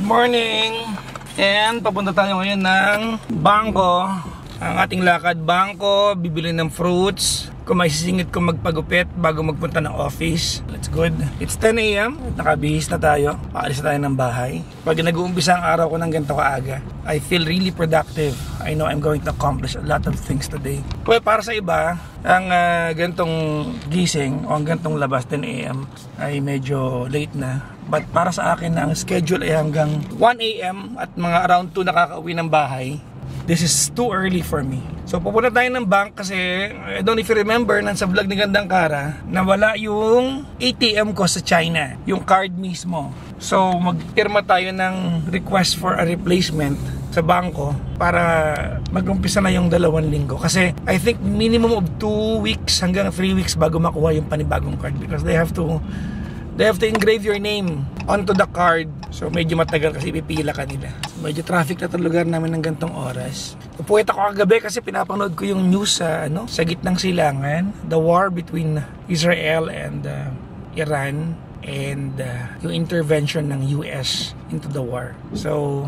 Morning! And papunta tayo ngayon ng bangko. Ang ating lakad, bangko, bibili ng fruits. Kung may sisingit ko magpagupit bago magpunta ng office. That's good. It's 10 AM. Nakabihis na tayo. Paalis na tayo ng bahay. Pag nag-uumpisa ang araw ko ng ganito kaaga, I feel really productive. I know I'm going to accomplish a lot of things today. Well, para sa iba, ang gantong gising o ang gantong labas 10 AM ay medyo late na. But para sa akin na ang schedule ay hanggang 1 AM at mga around 2 nakakauwi ng bahay. This is too early for me. So pupunta tayo ng bank kasi I don't know if you remember nang sa vlog ni Gandang Kara nawala yung ATM ko sa China, yung card mismo. So magpirma tayo ng request for a replacement sa bangko para mag-umpisa na yung 2 linggo. Kasi I think minimum of 2 weeks hanggang 3 weeks bago makuha yung panibagong card because they have to engrave your name onto the card. So medyo matagal kasi ipipila ka nila. Medyo traffic na itong lugar namin ng gantong oras. Puwet ako kagabi kasi pinapanood ko yung news sa gitnang silangan. The war between Israel and Iran and yung intervention ng US into the war. So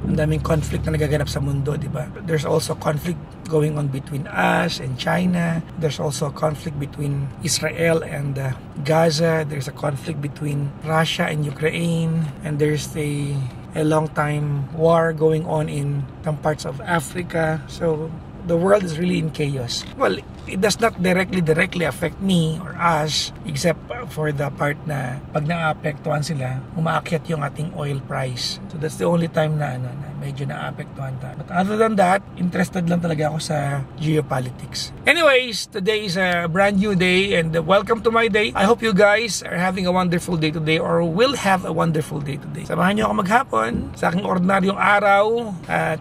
ang daming conflict na nagaganap sa mundo, di ba? There's also conflict going on between us and China. There's also a conflict between Israel and Gaza. There's a conflict between Russia and Ukraine. And there's a long time war going on in some parts of Africa. So the world is really in chaos. Well, it does not directly affect me or us except for the part na pag naapektuhan sila, umaakyat yung ating oil price. So that's the only time na medyo naapektuhan tayo. But other than that, interested lang talaga ako sa geopolitics. Anyways, today is a brand new day and welcome to my day. I hope you guys are having a wonderful day today or will have a wonderful day today. Samahan niyo ako maghapon sa aking ordinaryong araw at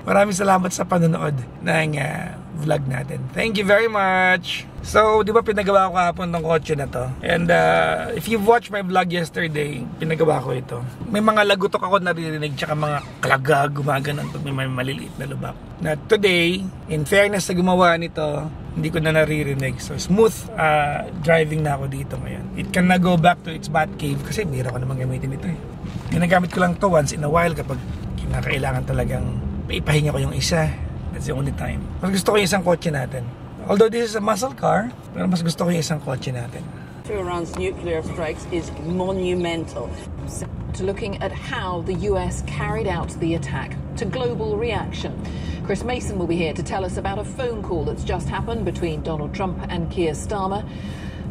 maraming salamat sa panonood ng vlog natin. Thank you very much! So, di ba pinagawa ko kahapon ng kotse na to? And if you've watched my vlog yesterday, pinagawa ko ito. May mga lagutok ako naririnig tsaka mga kalaga gumaganon pag may maliliit na lubak. Na today, in fairness sa gumawa nito, hindi ko na naririnig. So, smooth driving na ako dito ngayon. It can na go back to its bat cave kasi bira ko naman gamitin ito eh. Ginagamit ko lang to once in a while kapag kinakailangan talagang ipahinga ko yung isa. That's the only time. Mas gusto ko yung isang kotse natin. Although this is a muscle car, pero mas gusto ko yung isang kotse natin. Iran's nuclear strikes is monumental. To looking at how the US carried out the attack, to global reaction. Chris Mason will be here to tell us about a phone call that's just happened between Donald Trump and Keir Starmer.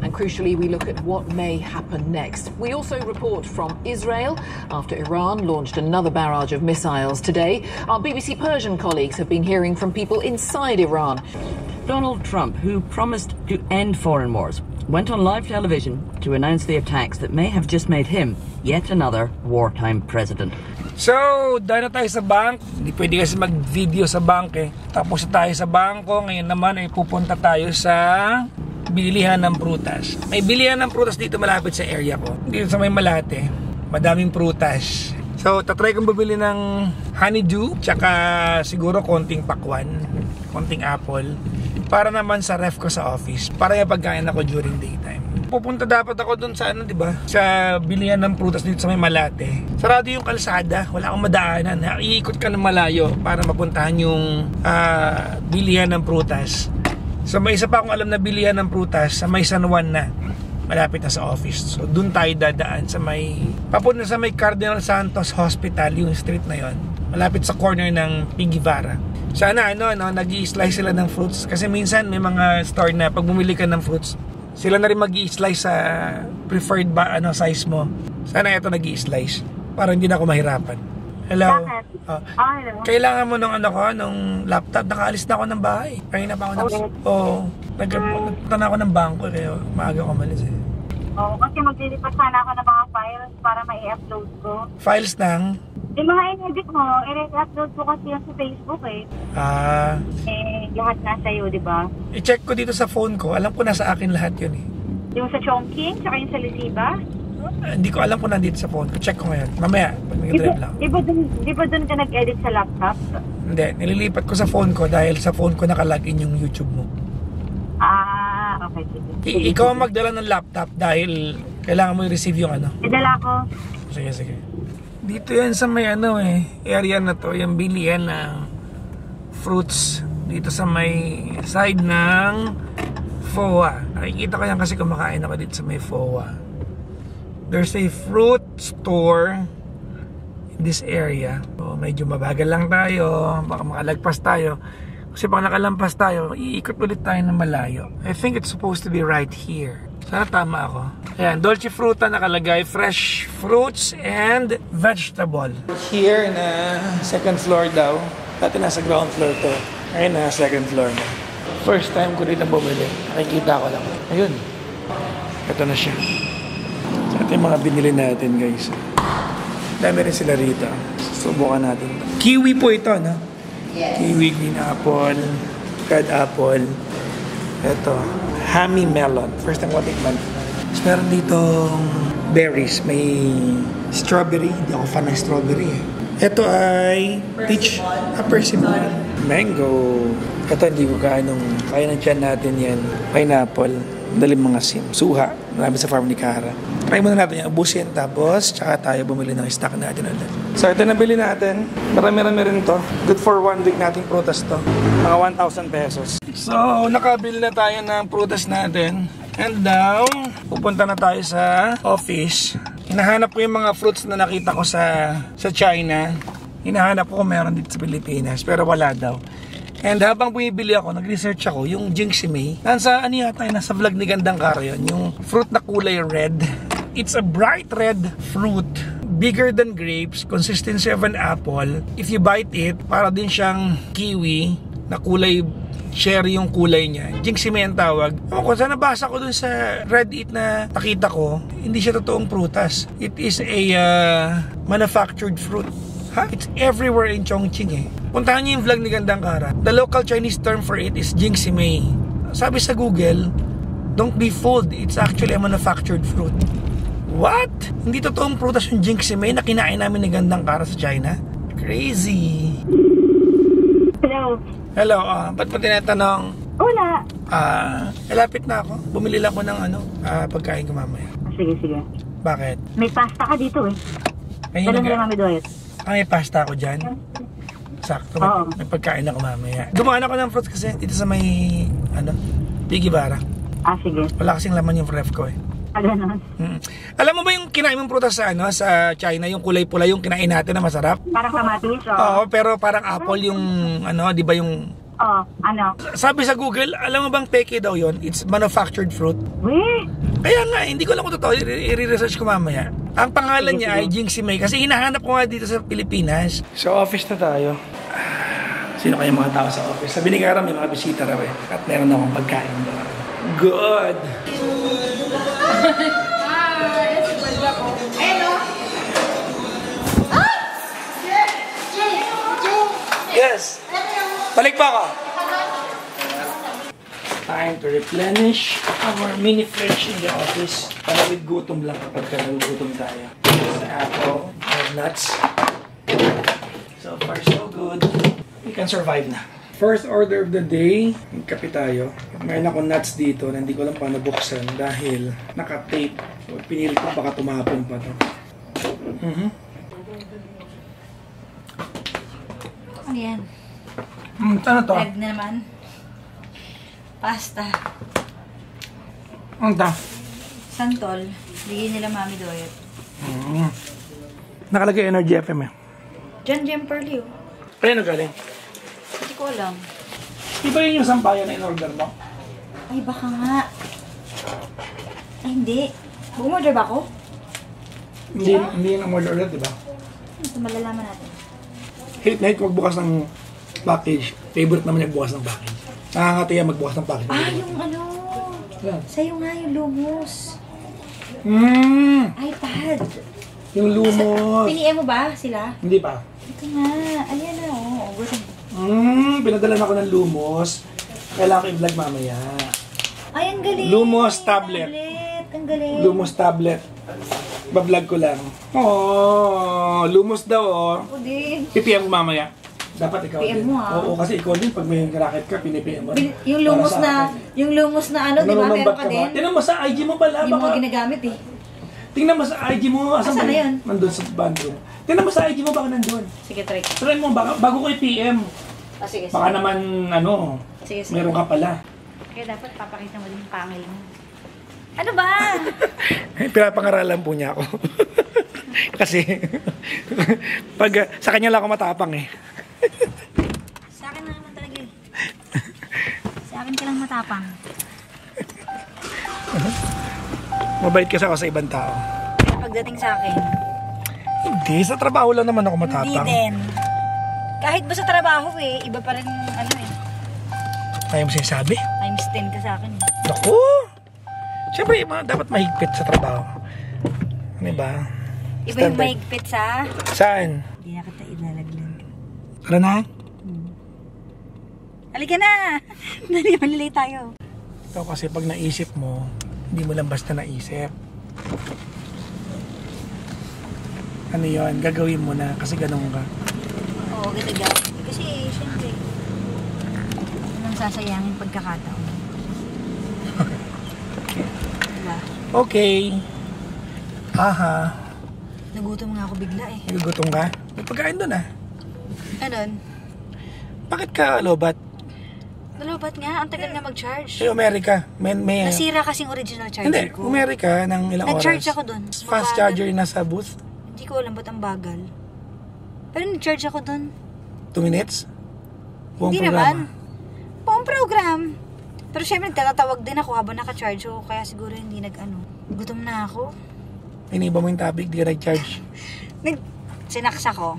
And crucially, we look at what may happen next. We also report from Israel after Iran launched another barrage of missiles today. Our BBC Persian colleagues have been hearing from people inside Iran. Donald Trump, who promised to end foreign wars, went on live television to announce the attacks that may have just made him yet another wartime president. So, dahil na tayo sa bank, hindi pwede kasi mag-video sa bank eh. Tapos na tayo sa bangko, ngayon naman ay pupunta tayo sa bilihan ng prutas. May bilihan ng prutas dito malapit sa area ko. Dito sa may Malate, madaming prutas. So, tatry kong bumili ng honeydew, tsaka siguro konting pakwan, konting apple, para naman sa ref ko sa office, para yung pagkain ako during daytime. Pupunta dapat ako dun sa diba? Sa bilihan ng prutas dito sa may Malate. Sarado yung kalsada, wala akong madaanan. Iikot ka ng malayo para mapuntahan yung bilihan ng prutas. So may isa pa akong alam na bilihan ng prutas sa may San Juan na, malapit na sa office. So dun tayo dadaan sa papunta sa may Cardinal Santos Hospital, yung street na yon, malapit sa corner ng Pigivara. Sana nag-i-slice sila ng fruits kasi minsan may mga store na pag bumili ka ng fruits, sila na rin mag-i-slice sa preferred size mo. Sana ito nag-i-slice para hindi na ako mahirapan. Hello. Hello. Kailangan mo nung laptop. Nakaalis na ako ng bahay. Kanina pa ako nagpunta na ako ng bangko kaya maaga ko malis eh. Oo, kasi maglilipat sana ako ng mga files para ma-i-upload ko. Files ng? Yung mga in-edit mo, i-upload ko kasi yan sa Facebook eh. Lahat nasa iyo, di ba? I-check ko dito sa phone ko. Alam ko nasa akin lahat yun eh. Yung sa Chongqing, saka yung sa Lisiba? Hindi ko alam kung nandito sa phone ko. Check ko ngayon. Mamaya, pag nag-drive lang. Di ba dun ka nag-edit sa laptop? Hindi, nililipat ko sa phone ko dahil sa phone ko nakalagin yung YouTube mo. Okay. Ikaw ang magdala ng laptop dahil kailangan mo i-receive yung Idala ko. Sige. Dito yan sa may ano area na to, yung bilihan ng fruits. Dito sa may side ng FOA. Nakikita ko yan kasi kumakain ako dito sa may FOA. There's a fruit store in this area. So, medyo mabagal lang tayo. Baka makalagpas tayo. Kasi pag nakalampas tayo, iikot ulit tayo ng malayo. I think it's supposed to be right here. Sana tama ako. Ayan, Dolce Fruta nakalagay. Fresh fruits and vegetable. Here na second floor daw. Dati nasa ground floor to. Ngayon na second floor na. First time ko dito bumili. Nakikita ko lang. Ayun. Ito na siya. So, ito yung mga binili natin, guys. Dami rin sila rito. Susubukan natin. Kiwi po ito, no? Yes. Kiwi, green apple, red apple. Ito, hammy melon. First time ko tikman. Tapos meron ditong berries. May strawberry. Hindi ako fan ng strawberry Ito ay peach. Persimmon. Mango. Ito hindi ko kaya ng tiyan natin yan. Pineapple. Dalim mga suha. Marami sa farm ni Cara. Try muna natin yung ubusin. Tapos, tsaka tayo bumili ng stock natin ulit. So, ito nabili natin. Marami-rami rin to. Good for 1 week nating prutas to. Mga 1,000 pesos. So, nakabili na tayo ng prutas natin. And now, pupunta na tayo sa office. Hinahanap ko yung mga fruits na nakita ko sa China. Hinahanap ko kung meron dito sa Pilipinas. Pero wala daw. And habang bumibili ako, nag-research ako, yung Jingxi-mei. Nasa vlog ni Gandang Cara yun. Yung fruit na kulay red. It's a bright red fruit. Bigger than grapes. Consistency of an apple. If you bite it, para din siyang kiwi na kulay cherry yung kulay niya. Jingxi-mei ang tawag. Kung saan nabasa ko dun sa Reddit na nakita ko, hindi siya totoong prutas. It is a manufactured fruit. It's everywhere in Chongqing Puntahan niyo yung vlog ni Gandang Cara. The local Chinese term for it is Jingxi-mei. Sabi sa Google, don't be fooled. It's actually a manufactured fruit. What? Hindi totoong prutas yung Jingxi-mei na kinain namin ni Gandang Cara sa China? Crazy. Hello. Hello, ba't mo tinatanong? Wala. Malapit na ako. Bumili lang ako ng pagkain ko mamaya. Sige. Bakit? May pasta ka dito Dala nila Mami Doyet. May pasta ako dyan. Sakto, may pagkain ako mamaya. Dumaan ako ng fruits kasi dito sa may, Piggy Bara. Sige. Wala kasing laman yung ref ko Ganon. Alam mo ba yung kinain mong prutas sa China, yung kulay pula yung kinain natin na masarap? Parang kamatis, Oo, pero parang apple yung, di ba yung... Sabi sa Google, alam mo bang peke daw yon? It's manufactured fruit. Weh? Kaya nga, hindi ko lang kung totoo, i-research ko mamaya. Ang pangalan niya ay Jingxi-mei kasi hinahanap ko nga dito sa Pilipinas. So, office na tayo. Sino kaya mga tao sa office? Sabi ni Cara, may mga bisita raw at meron akong pagkain doon. Good! Yes! Balik pa ako! Time to replenish our mini fridge in the office. Para with gutom lang kapag gutom tayo. Sa apple, nuts. So far so good. We can survive na. First order of the day, magkape tayo. Mayroon akong nuts dito na hindi ko lang paano buksan dahil naka-tape. So, pinili ko baka tumapon pa to. Ano yan? Ano to? Egg na naman. Pasta. Ano to? Santol. Bigyan nila Mami Doyet. Nakalagay Energy FM John Jemperly Kaya galing? Hindi ko alam. Iba yun yung sampayan na in-order mo? Ay, baka nga. Ay, hindi. Bumorder ba ako? Hindi yung order ulit, diba? Ito malalaman natin. Hate na hate ko magbukas ng package. Favorite naman yung bukas ng package. Nakakatiya magbukas ng package. Yung Yan. Sa'yo nga yung lumos. iPad. Yung lumos. Piniem mo ba sila? Hindi pa. Ito nga. Ayan na, Gutom. Pinadala na ako ng lumos. Kailangan ko i-vlog mamaya. Ay, ang galing. Lumos tablet. Ang galing. Lumos tablet. Ba-vlog ko lang. Lumos daw Ako din. PPM ko mamaya. Dapat ikaw PM din. mo Oo, kasi ikaw din pag may racket ka, pinipm mo. Yung lumos na ano, di ba? Meron ka din. Tinan mo sa IG mo pala. Hindi mo Baka... ginagamit Tingnan mo sa IG mo. Asan na yun? Nandun sa bathroom. Tingnan mo sa IG mo baka nandun. Sige, try ko. Try mo, bago ko i-PM. Sige, Baka naman, Sige. meron ka pala. Kaya dapat papakita mo din yung pangil mo. Ano ba? Pinapangaralan po niya ako. Kasi, sa kanya lang ako matapang eh. Sa akin na naman talaga eh. Sa akin ka lang matapang. Mabait kasi ako sa ibang tao. Pero pagdating sa akin, Hindi, sa trabaho lang naman ako matapang. hindi din. Kahit ba sa trabaho eh, iba pa rin Ayaw mo sinasabi? times 10 ka sa akin. Naku! Siyempre, dapat mahigpit sa trabaho. Ano ba? Iba yung mahigpit sa... Saan? Hindi na kita ilalaglag. Tara na? Halika na! Malilay tayo. Ito kasi pag naisip mo, hindi mo lang basta naisip. Ano yun? Gagawin mo na kasi ganun ka. Oo, ganda. Kasi, syempre, anong sasayangin pagkakataon. Diba? Okay. Aha. Nagutom nga ako bigla eh. Nagugutom ka? May pagkain doon ah. Anon? Bakit ka lobat? Nalobat nga, ang tagal nga mag-charge. Sa Amerika. May Nasira kasing original charger Hindi, ko. Amerika ng ilang oras. Nag-charge ako dun. Fast Mabagal. charger na sa booth. Hindi ko alam ba't ang bagal. Pero nag-charge ako dun. 2 minutes? Buong Hindi programa. naman. Buong program. Pero syempre nagtatawag din ako habang naka-charge ko. Kaya siguro hindi Gutom na ako. Iniba mo yung topic, di ka nag-charge. Sinaksa ko.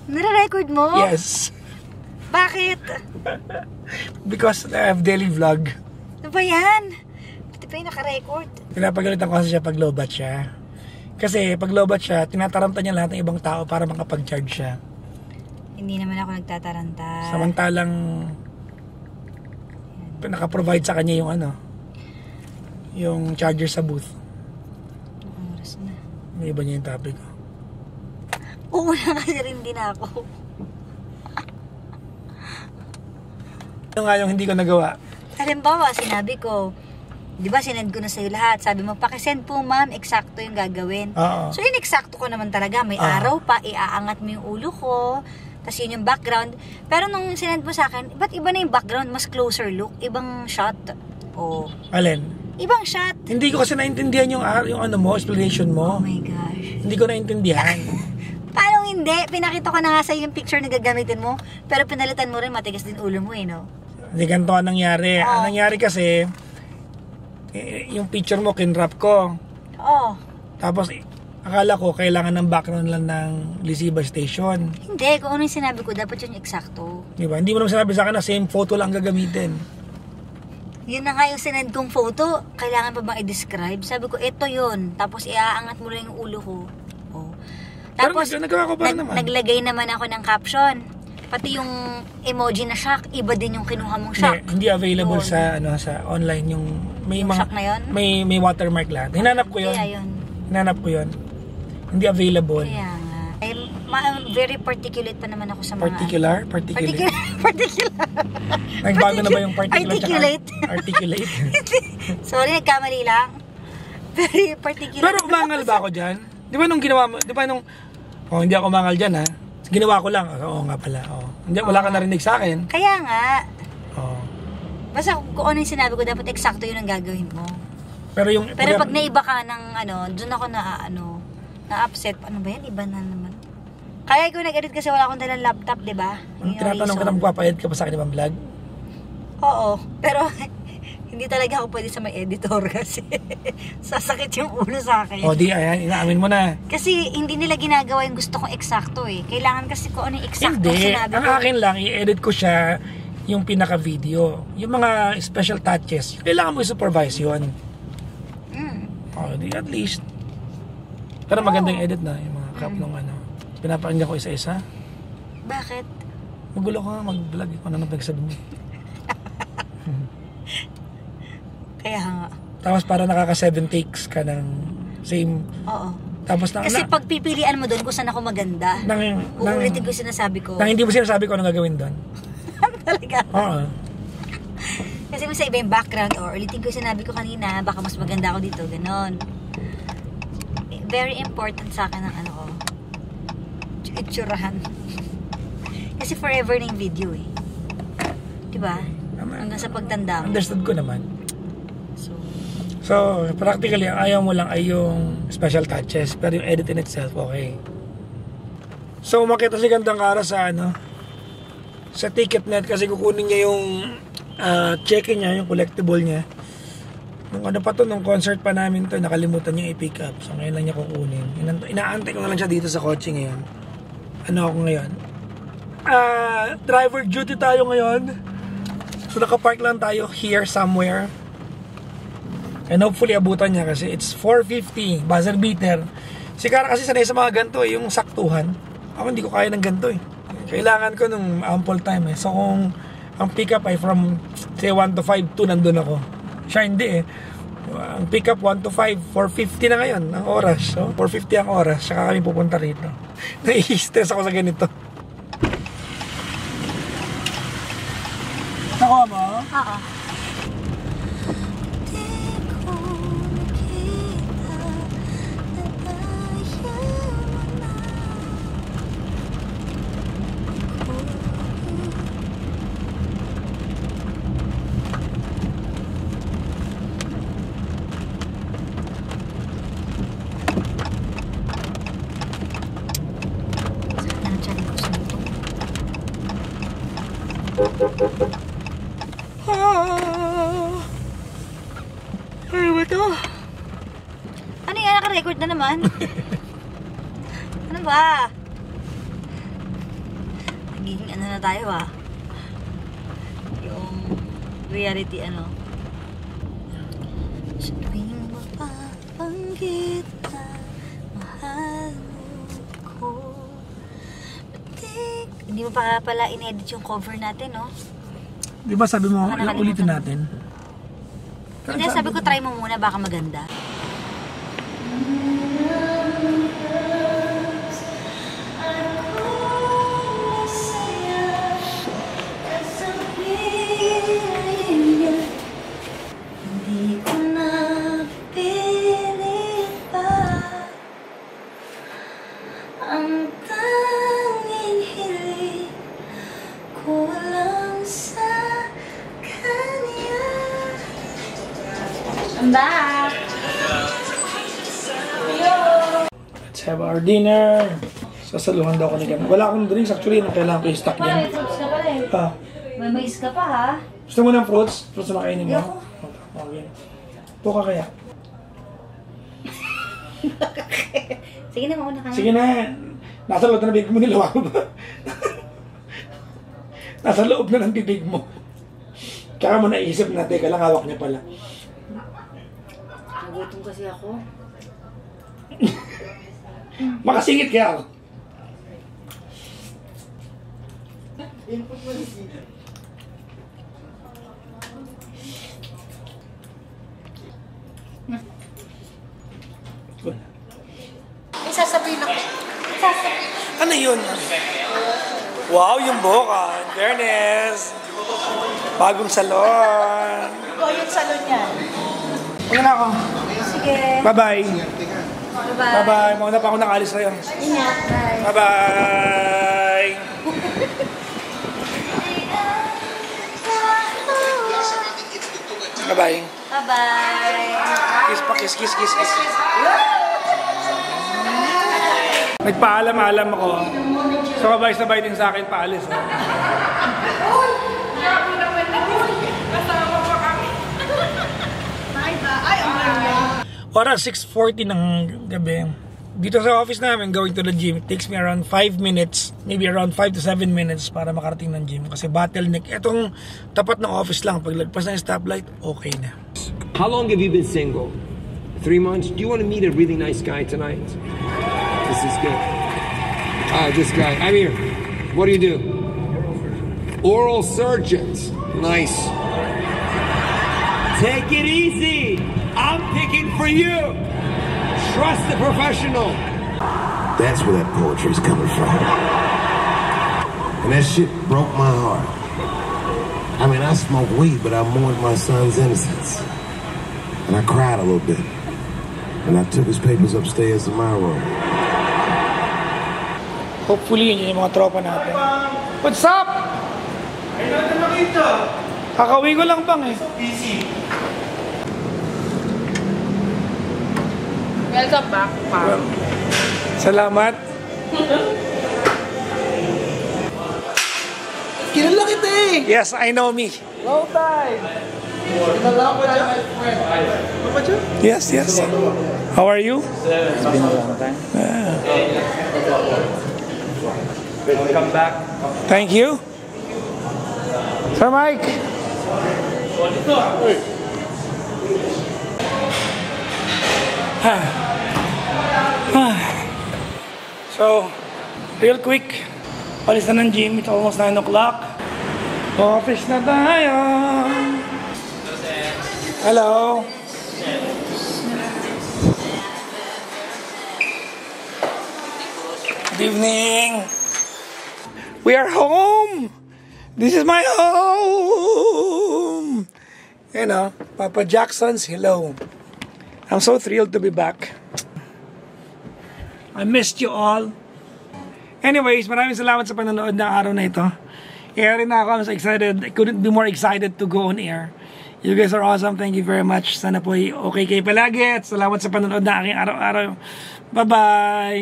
Nare-record mo? Yes. Bakit? Because I have daily vlog. Ano ba yan? Pati pa yung naka-record. Pinapagalitan ko kasi siya pag lobat siya. Kasi pag lobat siya, tinataranta niya lahat ng ibang tao para makapag-charge siya. Hindi naman ako nagtataranta. Samantalang naka-provide sa kanya yung yung charger sa booth. Oras na. May iba niya yung topic ko. Oo na kasi rin din ako. Ano nga yung hindi ko nagawa? Halimbawa, sinabi ko, di ba sinend ko na sa'yo lahat. Sabi mo, pakisend po ma'am, eksakto yung gagawin. Oo. So yun, eksakto ko naman talaga. May araw pa, iaangat mo yung ulo ko. Tapos yun yung background. Pero nung sinend mo sa akin, ba't iba na yung background? Mas closer look. Ibang shot. O, Alin? ibang shot. Hindi ko kasi naintindihan yung explanation mo. Oh my gosh. Hindi ko naintindihan. Paano hindi? Pinakita ko na nga sa'yo yung picture na gagamitin mo. Pero pinalitan mo rin, matigas din ulo mo no? Hindi ganito ang nangyari. Ang nangyari kasi, yung picture mo, kinrap ko. Oo. Tapos, akala ko, kailangan ng background lang ng Lisiba Station. Hindi, kung ano yung sinabi ko, dapat yun eksakto. Diba? Hindi mo naman sinabi sa akin na same photo lang gagamitin. Yun na nga yung sinend kong photo. Kailangan pa bang i-describe? Sabi ko, ito yun. Tapos iaangat mo lang yung ulo ko. Oh. Tapos, pero nagawa ko pa naman. Naglagay naman ako ng caption. Pati yung emoji na shock, iba din yung kinuha mong shock. Hindi available Yun. sa online yung may Yung mga shock na yun? may watermark lahat. Hinanap ko 'yon. Kaya yun. Hinanap ko 'yon. Hindi available. Kaya nga. Eh, very particulate pa naman ako sa mga... Particular. Particular. Nagbago na ba yung particular? Articulate. Articulate. Sorry, nagkamali lang. Very particular. Pero umangal ba ako diyan? Di ba nung ginawa mo? Di ba nung hindi ako umangal diyan ha? Ginawa ko lang. Oo nga pala. Hindi, wala ka narinig sa akin. Kaya nga. Oo. Basta kung ano yung sinabi ko, dapat eksakto yun ang gagawin mo. Pero pag naiba ka ng doon ako na-upset. Ano ba yan? Iba na naman. Kaya ko nag-edit kasi wala akong dalang laptop, di ba? Tinatanong ka na magpapayad ka pa sa akin ibang vlog? Oo. Pero hindi talaga ako pwede sa may editor kasi sasakit yung ulo sa akin. Di, ayan, inaamin mo na. Kasi hindi nila ginagawa yung gusto kong eksakto eh. Kailangan kasi ko ano yung eksakto Hindi, sinabi ang ko. akin lang, i-edit ko siya yung pinaka-video. Yung mga special touches, kailangan mo i-supervise yun. Di at least. Pero maganda yung edit na, yung mga crap nung pinapakinggan ko isa-isa. Bakit? Magulo ka mag-vlog, kung ano pinagsabi mo. Kaya nga. Tapos para nakaka 7 takes ka ng same. Oo. Tapos kasi pag pipilian mo doon kung saan ako maganda, uulitin ko yung sinasabi ko. Nang hindi mo sinasabi ko anong gagawin doon. Talaga? Oo. Kasi kung sa iba yung background, or ulitin ko yung sinabi ko kanina, baka mas maganda ako dito, ganon. Very important sa akin ang ano ko, itsurahan. Kasi forever na yung video eh. Diba? Hanggang sa pagtanda mo. Understood ko naman. So, practically, ang ayaw mo lang ay yung special touches, pero yung edit in itself, okay. So, makita si Gandang Kara sa ano, sa Ticketnet kasi kukunin niya yung check-in niya, yung collectible niya. Nung ano pa to, nung concert pa namin to, nakalimutan niya i-pick up. So, ngayon lang niya kukunin. Inaantay ko na lang siya dito sa kotse ngayon. Ano ako ngayon? Driver duty tayo ngayon. So, nakapark lang tayo here somewhere. And hopefully abutan niya kasi it's 4:50, buzzer beater. Si Kara kasi sanay sa mga ganito eh, yung saktuhan. Ako hindi ko kaya ng ganito eh. Kailangan ko nung ample time eh. So kung ang pick up ay from say 1 to 5, 2 nandun ako. Siya hindi eh. Ang pick up 1 to 5, 4:50 na ngayon ang oras. So 4:50 ang oras, saka kami pupunta rito. Nai-stress ako sa ganito. Nakuha mo? Oo. Ano ba to? Ano yan? Naka-record na naman? Ano ba? Nagiging ano na tayo ah. Yung reality ano. Sa tuwing mapapanggit na mahal ko. Batik. Hindi mo pa pala in-edit yung cover natin, no? Di ba sabi mo, ulitin natin? Hindi, sabi ko try mo muna, baka maganda. Hindi ko na pilit pa ang tanging hiling ko lang sa kanya. I'm back! Let's have our dinner. Sasaluhan daw ako ni Gana. Wala akong drinks actually, kailangan ko yung stock May yan. fruits ka pala eh. May mais ka pa ha? Gusto mo ng fruits? Fruits na makainin mo? Ayoko. Okay. Puka kaya? Sige na, mauna ka na. Sige na. Nasa loob na ng bibig mo, nilawa ko ba? Nasa loob na ng bibig mo. Kaya mo naisip na, teka lang, hawak niya pala. Nagutom kasi ako. Makasingit kaya ako. May sasabihin ako. Ano yun? Wow, yung buhok. In fairness. Bagong salon. Oh, yung salon yan. Huwag na ako. Sige. Bye-bye. Bye-bye. Bye-bye. Mauna pa ako nakaalis sa'yo. Ingat. Bye. Bye-bye. Bye-bye. Bye-bye. Kiss pa, kiss, kiss, kiss, kiss. Nagpaalam-alam ako. So, sabay-sabay din sa akin paalis. Oras 6:40 ng gabi. Dito sa office namin, going to the gym, it takes me around 5 minutes, maybe around 5 to 7 minutes para makarating ng gym. Kasi bottleneck, etong tapat ng office lang, pag lagpas ng stoplight, okay na. How long have you been single? 3 months? Do you want to meet a really nice guy tonight? This is good. This guy. I'm here. What do you do? Oral surgeons. Nice. Take it easy. I'm picking for you. Trust the professional. That's where that poetry's coming from. And that shit broke my heart. I mean, I smoke weed, but I mourned my son's innocence. And I cried a little bit. And I took his papers upstairs to my room. Hopefully, yun yung mga tropa natin. What's up? Ay natin makita. Kakawin ko lang bang eh. Easy. Welcome back, pa. Well, salamat. Kilala kita eh! Yes, I know me. Long time! It's a long time, my friend. Papa Joe? Yes, yes. How are you? It's been a long time. Welcome back. Thank you. Sir Mike. So, real quick, alis na ng gym. It's almost 9 o'clock. Office na tayo. Hello. Good evening. We are home. This is my home. You know, Papa Jackson's hello. I'm so thrilled to be back. I missed you all. Anyways, maraming salamat sa panonood ng araw na ito. Kaya rin ako, I'm so excited. I couldn't be more excited to go on air. You guys are awesome. Thank you very much. Sana po okay kayo palagi. At salamat sa panonood ng aking araw-araw. Bye-bye!